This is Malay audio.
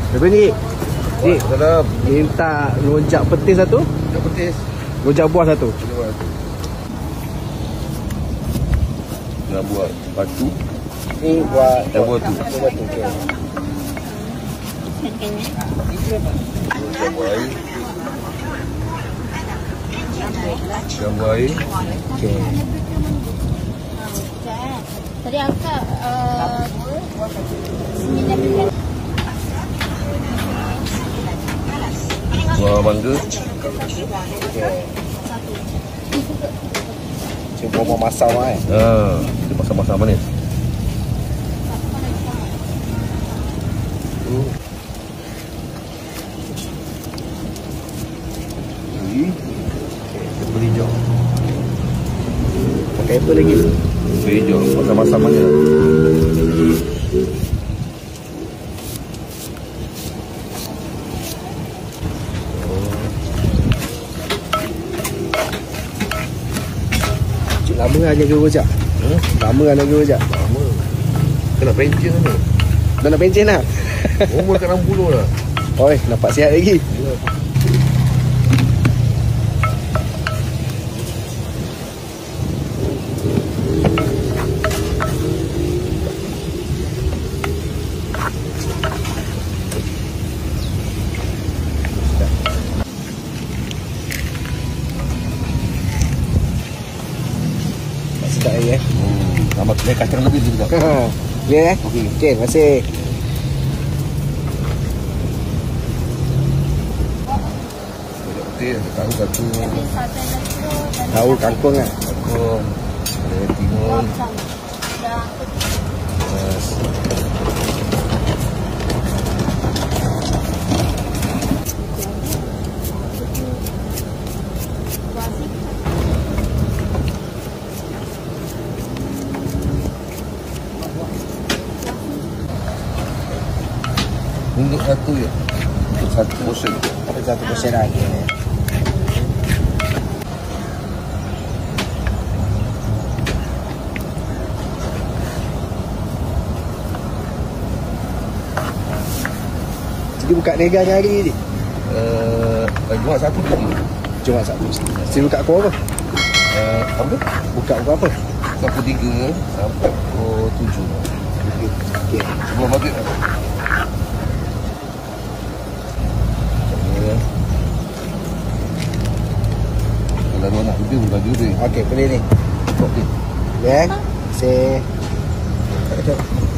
Berapa ni? Dik, Salam. minta rojak petis satu, Rojak petis. rojak buah satu. Nak buat batu. Ni buat Buat tu. batu. Okey. Jambu air. Jambu air. Okey. Tadi akak 9 Buah mangga. Cuba mau masak kan. Dia masak-masak manis. Beli hijau. Pakai apa lagi? Hijau, masak-masak manis. Lama lah jaga rojak. Lama lah jaga rojak. Lama. Kena pencen ni. Dah nak pencen lah. Umur kat 60 lah. Oi, nampak sihat lagi. Sedap lagi Tambah kacang lebih juga. Ya okey. Okey, terima kasih. Rojak petis, tahu satu. Tahu kangkung ah. Kangkung. Ada timun. Untuk satu ya. Untuk satu portion. Satu porsi lagi. Jadi buka niaga hari ni. Jumat satu lagi. Jumat Sabtu. Sini buka pukul apa? Apa? Buka pukul apa? Pukul 3 sampai pukul 7. Okey. Sebelum maghrib lah. Kalau nak lebih boleh bagi lebih. Okey, boleh ni. Okey. Ya. Terima kasih.